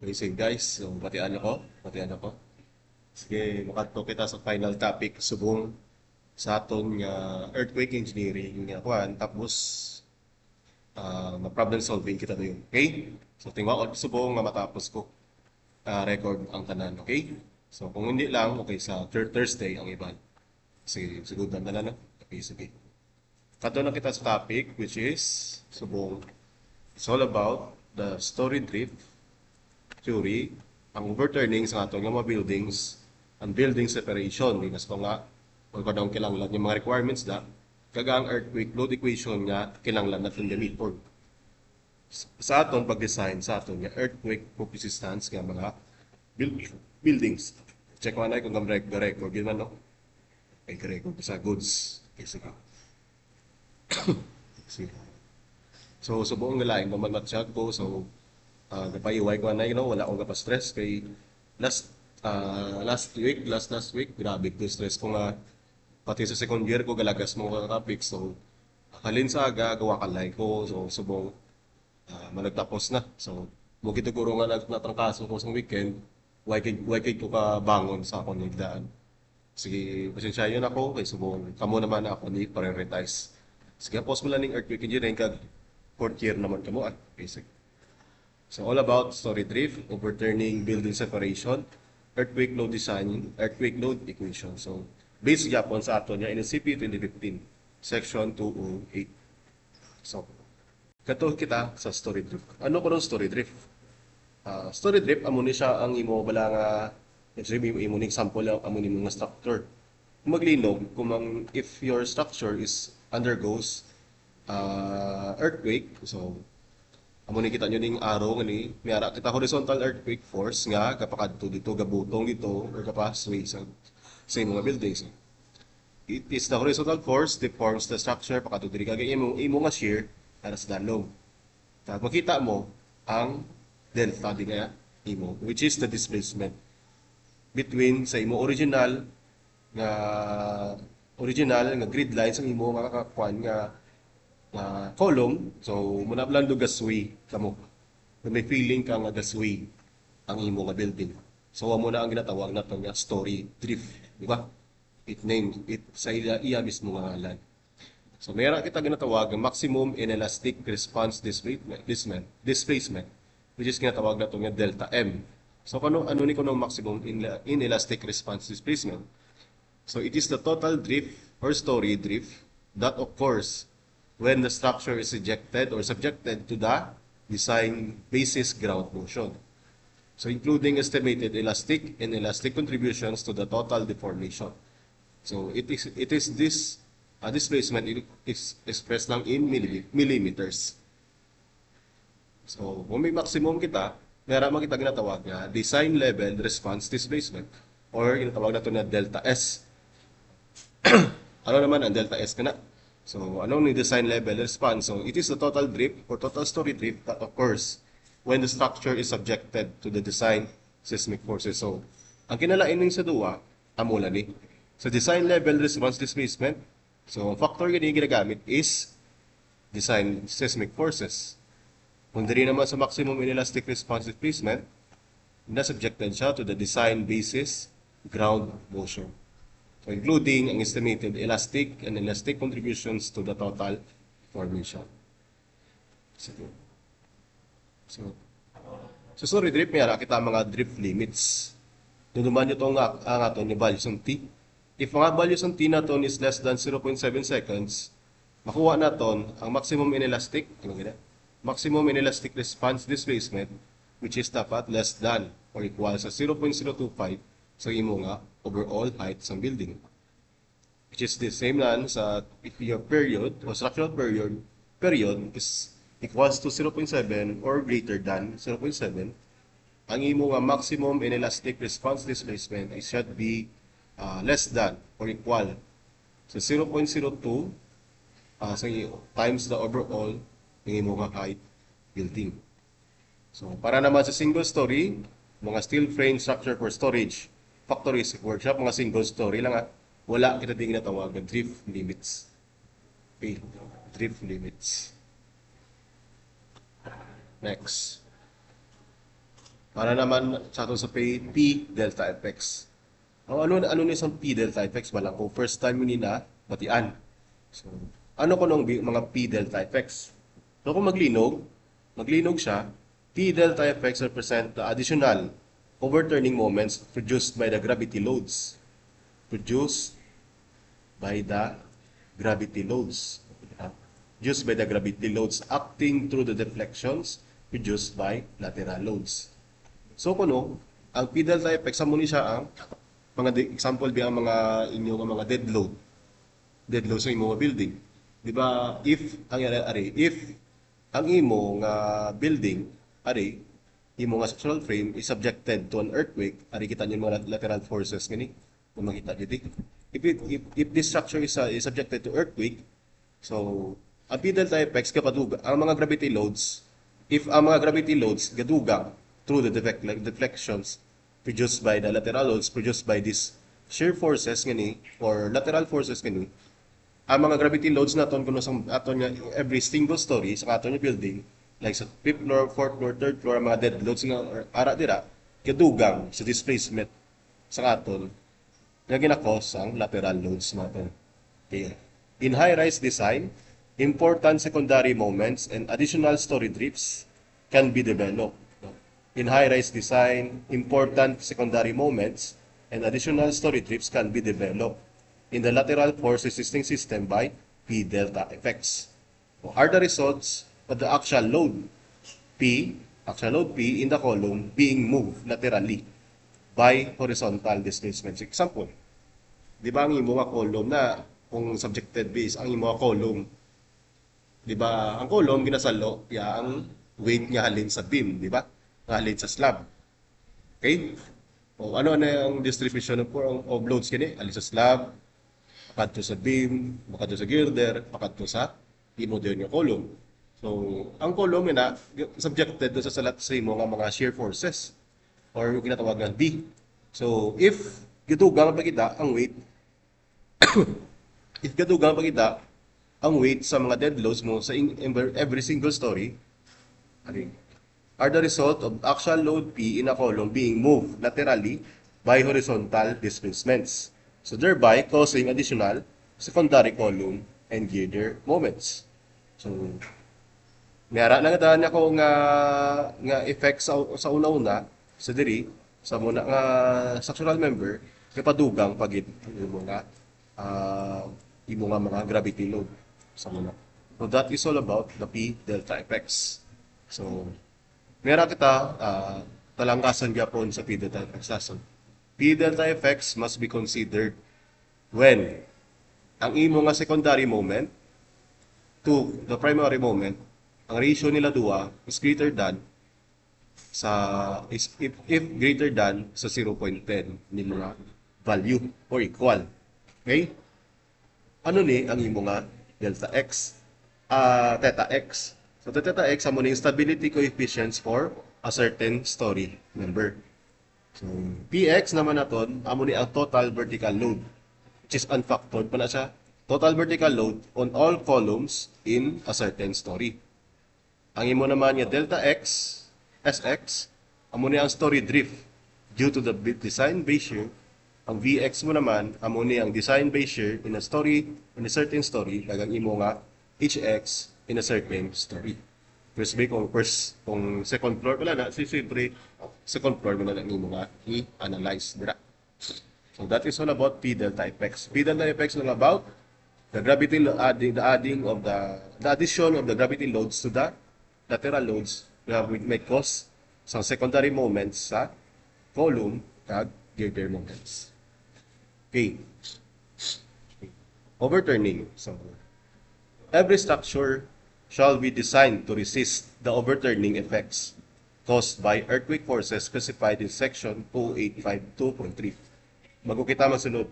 Okay, sige guys, so batian ako. Sige, makadto kita sa final topic subong sa aton nga earthquake engineering nga kuan tapos ma-problem solving kita dayon. Okay? So tingwa ko subong nga matapos ko record ang tanan, okay? So kung hindi lang, okay sa Thursday ang iban. Sige, siguro na no? Okay, sige. Kadto na kita sa topic which is subong it's all about the story drift theory, ang overturning sa ato nga mga buildings, ang building separation, dinas ko nga, kung kadang kilanglan yung mga requirements da, kaga ang earthquake load equation nga kinanglan natin gamit for sa aton pag-design sa aton nga earthquake resistance nga mga buildings. Check mo na kung record yun no? Ay record sa goods. Okay, sige. Sige. So, subuong nalain naman matsyag ko. So, napaiway ko na, wala akong stress kay last week, grabe ko stress ko nga, pati sa second year ko, galagas mo ka topic, so, halin sa aga, gawa kalay ko, so, subong, managtapos na, so, mugito ko nga natrangkaso ko sa weekend, why kay ko ka bangon sa akong nagdaan. Sige, pasensya yun ako, kay subong, kamo naman ako ni prioritize. Sige, post mo lang ng earthquake engineering kag fourth year naman kamo at basic. So all about story drift, overturning building separation, earthquake load design, earthquake load equation. So based yapon sa ato niya NCP 2015, section 208. So kato kita sa story drift. Ano ko ng story drift? Story drift amo ni siya ang imo bala nga imo ni example ang amo ni mga structure. Kung maglinog kung if your structure is undergoes earthquake, so amo ni kita nyo ning araw nga ni mayara kita horizontal earthquake force nga kapakadto dito gabutong dito or kapasway sa mga buildings. It is the horizontal force deforms the structure pakadto diri kagay imo nga shear para sa dalom. Tapos makita mo ang delta di nga imo which is the displacement between sa imo original nga grid lines ang imo nga kakakuan nga column, so muna lang do gasway kamo. May feeling ka nga gasway ang imo nga building. So amo na ang ginatawag nato nga story drift, di ba? It sa iya mismo nga ngalan. So mayroon kita ginatawag nga maximum inelastic response displacement which is ginatawag nato nga delta M. So ano ni kuno maximum inelastic response displacement? So it is the total drift or story drift that occurs when the structure is ejected or subjected to the design basis ground motion. So including estimated elastic and elastic contributions to the total deformation. So it is this displacement is expressed lang in millimeters. So kung may maximum kita, meron kita ginatawag na design level response displacement or ginatawag nato na delta S. Ano naman ang delta S kana? So, ano ni design level response? So, it is the total drift or total story drift that occurs when the structure is subjected to the design seismic forces. So, ang kinalain ning sa duwa, amula ni. So, design level response displacement. So, ang factor gani ginagamit is design seismic forces. Kung diri naman sa maximum inelastic response displacement, na subjected siya to the design basis ground motion. So, including ang estimated elastic and elastic contributions to the total formation. So sorry drift, mayara kita mga drift limits. Duduman nyo itong ang aton ni values ng T. If mga values ng T naton is less than 0.7 seconds, makuha naton ang maximum inelastic, maximum inelastic response displacement, which is dapat less than or equal sa 0.025 sa imo nga overall height sa building. Which is the same lang sa if your period or structural period is equals to 0.7 or greater than 0.7, ang imo nga maximum inelastic response displacement is should be less than or equal sa 0.02 sa times the overall ng imo nga height building. So para naman sa single story, mga steel frame structure for storage factories, workshop, mga single story lang wala kita din ginatawag ng drift limits. Okay, drift limits. Next. Para naman sa ato sa P delta FX. Ano ni sa P delta FX balang ko first time mo nina batian. So, ano ko nung mga P delta FX? So kung maglinog siya, P delta FX represent the additional overturning moments produced by the gravity loads. Produced by the gravity loads. Produced by the gravity loads acting through the deflections produced by lateral loads. So kuno, ang P delta FX amo ni siya ang example bi ang mga inyo nga mga dead load sa imo nga building. Di ba if ang ari if ang imo nga building ari imo nga structural frame is subjected to an earthquake, ari kita niyo mga lateral forces gani kung makita dito. If this structure is subjected to earthquake, so ang P delta FX kapaduga ang mga gravity loads, if ang mga gravity loads gadugang through the deflections produced by the lateral loads produced by these shear forces ngani or lateral forces ngani, ang mga gravity loads naton kuno sa aton nga every single story sa aton nga building like sa 5th floor, 4th floor, 3rd floor mga dead loads nga ara dira kadugang sa displacement sa aton nga ginakos ang lateral loads natin. Okay. In high-rise design, important secondary moments and additional story drifts can be developed. In high-rise design, important secondary moments and additional story drifts can be developed in the lateral force resisting system by P delta effects. Are the results of the axial load P in the column being moved laterally by horizontal displacements. Example, di ba ang imo nga column na kung subjected base ang imo nga column, di ba ang column ginasalo ya ang weight nga halin sa beam, di ba? Halin sa slab. Okay? O ano na ang distribution of loads kini? Halin sa slab, makadto sa beam, makadto sa girder, makadto sa imo din nga column. So, ang column na subjected sa salat sa imo nga mga shear forces or yung ginatawag nga B. So, if gitugang pa kita ang weight ang weight sa mga dead loads mo sa every single story are the result of axial load P in a column being moved laterally by horizontal displacements. So, thereby causing additional secondary column and girder moments. So, mayara na nga ako nga effect sa una-una sa diri sa muna nga structural member kapadugang pagit imo nga mga gravity load sa muna. So that is all about the P delta effects. So mayara kita talangkasan gyapon sa P delta effects. So, P delta effects must be considered when ang imo nga secondary moment to the primary moment, ang ratio nila duha is greater than if greater than sa 0.10 ni mga value or equal. Okay? Ano ni ang imo nga delta x? Theta x. So the theta x amo ni stability coefficients for a certain story member. So px naman naton amo ni ang total vertical load which is unfactored pa na siya. Total vertical load on all columns in a certain story. Ang imo naman nga delta x, Sx, amo ni ang story drift due to the design base shear. Ang Vx mo naman, amo ni ang design base shear in a certain story, kag ang imo nga Hx in a certain story. First bay kung second floor pala na, siyempre second floor mo na lang imo nga i-analyze dira. So that is all about P delta effects. P delta effects is all about the gravity the addition of the gravity loads to the lateral loads na may cause sa secondary moments sa column kag girder moments. Okay. Overturning. So, every structure shall be designed to resist the overturning effects caused by earthquake forces specified in section 2852.3. Bago kita masunod,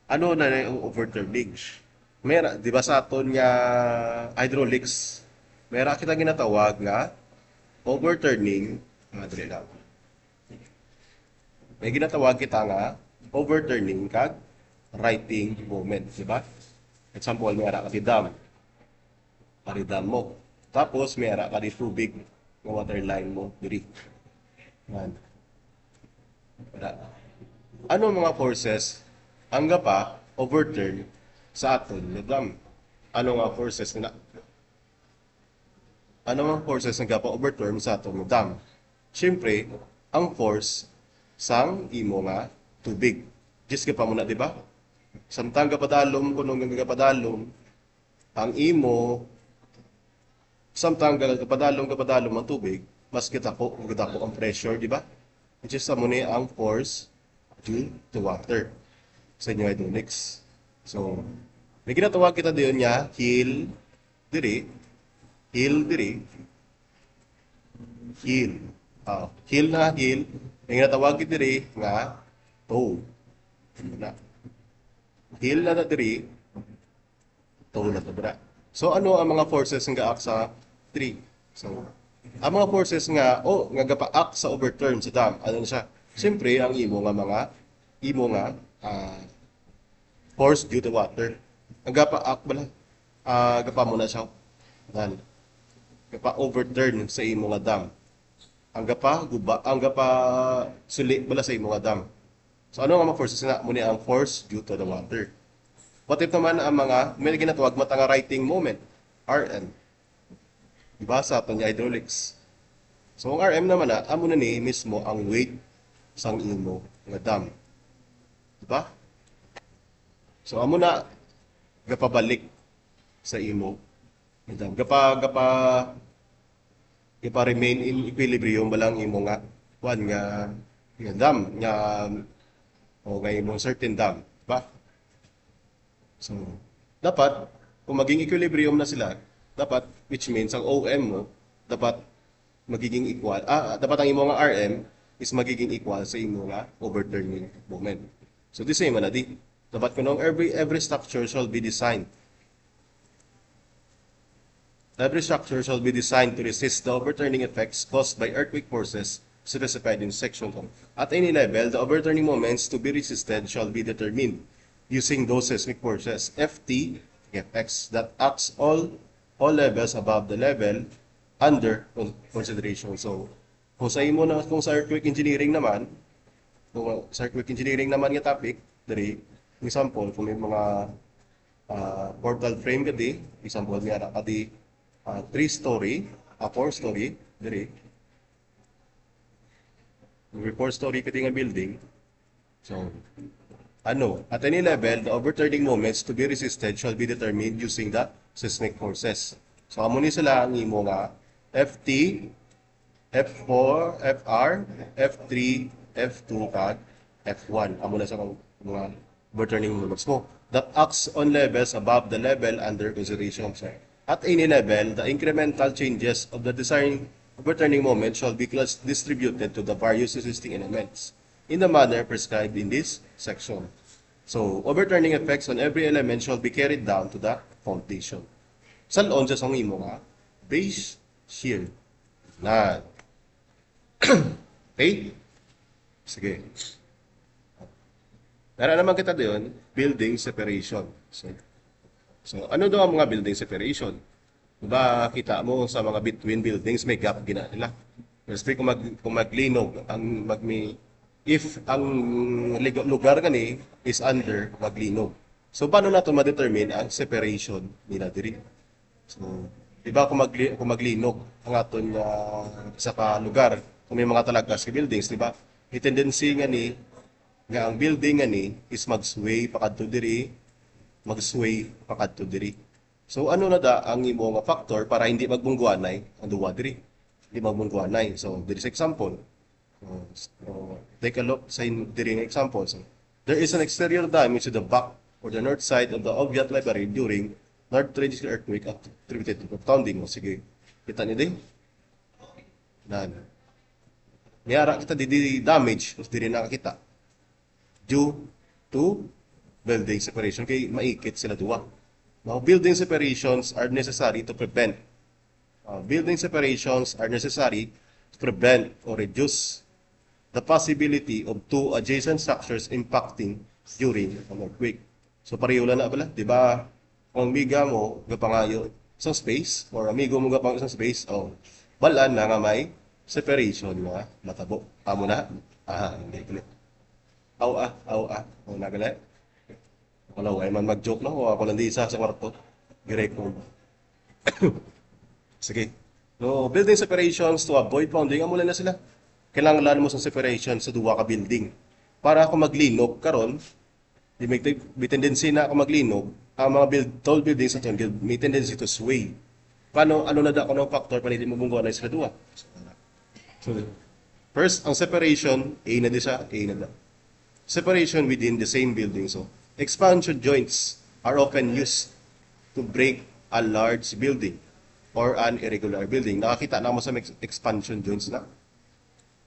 ano na yung overturning? Mera, di ba sa aton nga hydraulics, mera kita ginatawag nga overturning, madali lang. May ginatawag kita nga overturning kag righting movement, di ba? Example, mera ka di dam. Paridam mo. Tapos mera ka di tubig nga water line mo diri. Yan. Wala. Ano ang mga forces ang gapa overturn sa aton nga dam? Ano nga forces na ano ang forces nga gapa overturn sa aton nga dam? Siyempre, ang force sang imo nga tubig. Just ka pa muna, di ba? Samtang kapadalom kuno nga kapadalom ang imo samtang kapadalom ang tubig, mas kitako ang pressure, di ba? Which is amo ni ang force due to water sa inyo hydronics. So, may ginatawag kita diyon niya, diri, hill diri, hill. Hill. May ginatawag kita diri nga toe. Na. Hill na diri, toe na to bra. So, ano ang mga forces nga act sa tree? So, ang mga forces nga, nga gapa-act sa overturn sa dam, ano na siya? Siyempre, ang imo nga, force due to water. Ang gapa-act bala, gapa mo na siya. Dan. Gapa-overturn sa imo nga dam. Ang gapa suli bala sa imo nga dam. So, ano nga mga forces na? Muna ang force due to the water. What if naman ang mga, may ginatawag mata nga writing moment, RM. Diba sa aton nga hydraulics. So, ang RM naman amo na ni mismo ang weight sang imo nga dam. Diba? So, amo na gapabalik sa imo nga dam. Gapa remain in equilibrium balang imo nga nga dam o nga imong certain dam. Diba? So, dapat, kung maging equilibrium na sila, dapat, which means ang OM mo, dapat magiging equal, dapat ang imo nga RM is magiging equal sa imo nga overturning moment. So, the same na di. Dapat kunong every structure shall be designed. Every structure shall be designed to resist the overturning effects caused by earthquake forces specified in Section 2. At any level, the overturning moments to be resisted shall be determined using those seismic forces Ft, Fx that acts all levels above the level under consideration. So, kung sa earthquake engineering naman, nga topic, dari example, kung may mga portal frame kadi, example nga kadi 3-story, 4-story, dari 4-story kadi nga building. So, at any level, the overturning moments to be resisted shall be determined using the seismic forces. So, amo ni sila ang imo nga Ft, F4, Fr, F3, F2, kag F1. Amo na sa mga overturning moments mo. That acts on levels above the level under consideration. So, at any level, the incremental changes of the desired overturning moment shall be distributed to the various resisting elements in the manner prescribed in this section. So, overturning effects on every element shall be carried down to the foundation. Salon sa imo nga base shear. Na. Okay? Sige. Nara naman kita doon, building separation. So, ano daw ang mga building separation? Diba, kita mo sa mga between buildings, may gap gina nila. Especially kung maglinog, if ang lugar gani is under maglinog. So, paano nato ma-determine ang separation nila diri? So, di ba kung maglinog ang aton sa lugar, kung may mga talagas sa buildings, di ba? I-tendency nga ang building is mag-sway pakadto diri, So, ano na da ang imo nga factor para hindi magbungguanay ang duwa diri? Hindi magbungguanay. So, diri sa example, take a look sa diri nga example. So, there is an exterior damage to the back or the north side of the Oviatt Library during North Tragic earthquake attributed to founding. O sige, kita niyo din? Niyara kita di damage, mas diri nakakita. Due to building separation, kay maikit sila duwa. Now, building separations are necessary to prevent. Building separations are necessary to prevent or reduce the possibility of two adjacent structures impacting during an earthquake. So, pareho lang na pala, di ba? Kung amiga mo, gapangayo isang space, or amigo mo gapang isang space, balaan na nga may separation nga matabo. Amo na. Hindi gali. Aw nagali. Wala way man mag-joke no. Ako lang di isa sa kwarto. Girecord. Sige. No, building separations to avoid pounding, amo na sila. Kailangan mo sa separation sa duwa ka building. Para ako maglinog karon, di may tendency na ako maglinog, ang mga tall buildings sa ton may tendency to sway. Paano ano na da ako ng factor para hindi mo bunggo na sa duwa? So, first, ang separation, A na di siya, A na da. Separation within the same building. So, expansion joints are often used to break a large building or an irregular building. Nakakita na mo sa expansion joints na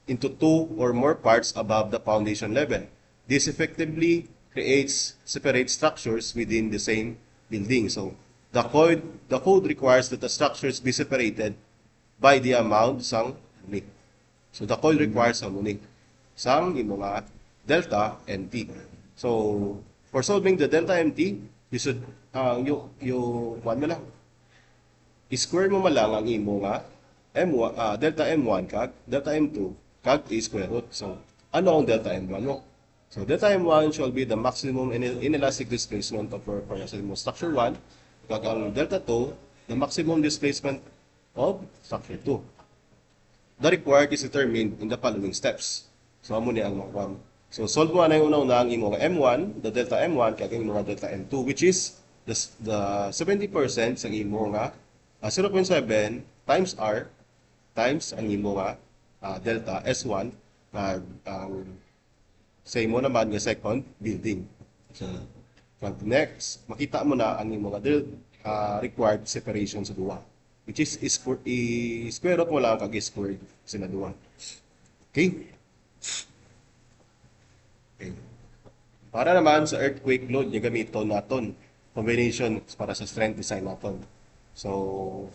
into two or more parts above the foundation level. This effectively creates separate structures within the same building. So, the code requires that the structures be separated by the amount sang unit. So, the code requires ang unit sang yung mga delta MT. So, for solving the delta MT, you should, yung one mo lang, i-square mo malang ang imo nga M1, delta M1 kag delta M2 kag A square root. So, ano ang delta M1 mo? So, delta M1 shall be the maximum inelastic displacement of your structure 1 kag ang delta 2, the maximum displacement of structure 2. The required is determined in the following steps. So, amo ni ang mga so, solve mo na yung una ang imo nga M1, the delta M1 kag ang imo nga delta M2, which is the 70% sa imo nga 0.7 times R times ang imo nga delta S1 kag sa imo naman nga second building. So, pag next, makita mo na ang imo nga required separation sa duwa, which is square root mo lang kag squared sila duwa. Okay? Okay. Para naman sa earthquake load nga gamiton naton combination para sa strength design naton. So,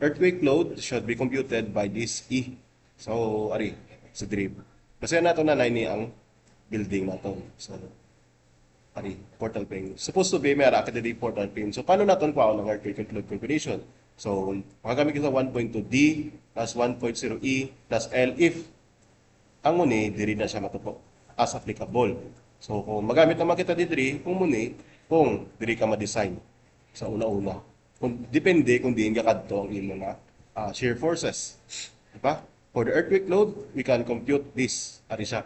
earthquake load should be computed by this E. So, ari, sa drip. Kasi nato na ni ang building nato. So, ari, portal pin. Supposed to be may ara kada di portal pin. So, paano naton kuha ng earthquake load combination? So, magagamit kita 1.2D plus 1.0E plus L if ang muni, diri na siya matupo as applicable. So, kung magamit naman kita diri, kung muni, kung diri ka ma-design sa una-una. Kung depende kung diin ka kadto ang imo nga shear forces. Diba? For the earthquake load, we can compute this. Ari siya.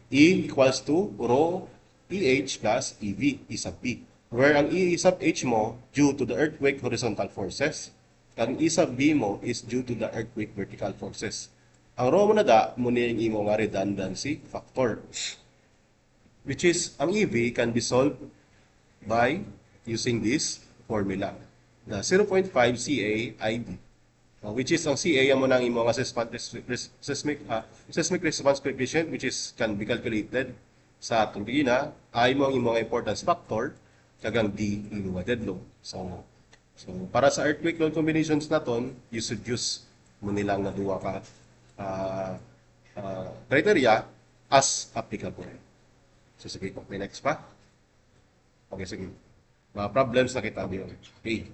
E equals to rho EH plus EV, E sub P. Where ang E sub H mo due to the earthquake horizontal forces, ang E sub B mo is due to the earthquake vertical forces. Ang rho mo na da, muna yung imo nga redundancy factor. Which is, ang EV can be solved by using this formula. The 0.5 CA ID. Which is, ang CA mo ng imo nga seismic response coefficient, which is can be calculated sa atong bigina, ay mo ang imo nga importance factor, kagang D, imo nga dead load. So, para sa earthquake load combinations naton, you should use mo nilang na duwa ka criteria as applicable. So, sige, may next pa? Okay, sige. Mga problems na kita diyon. Okay.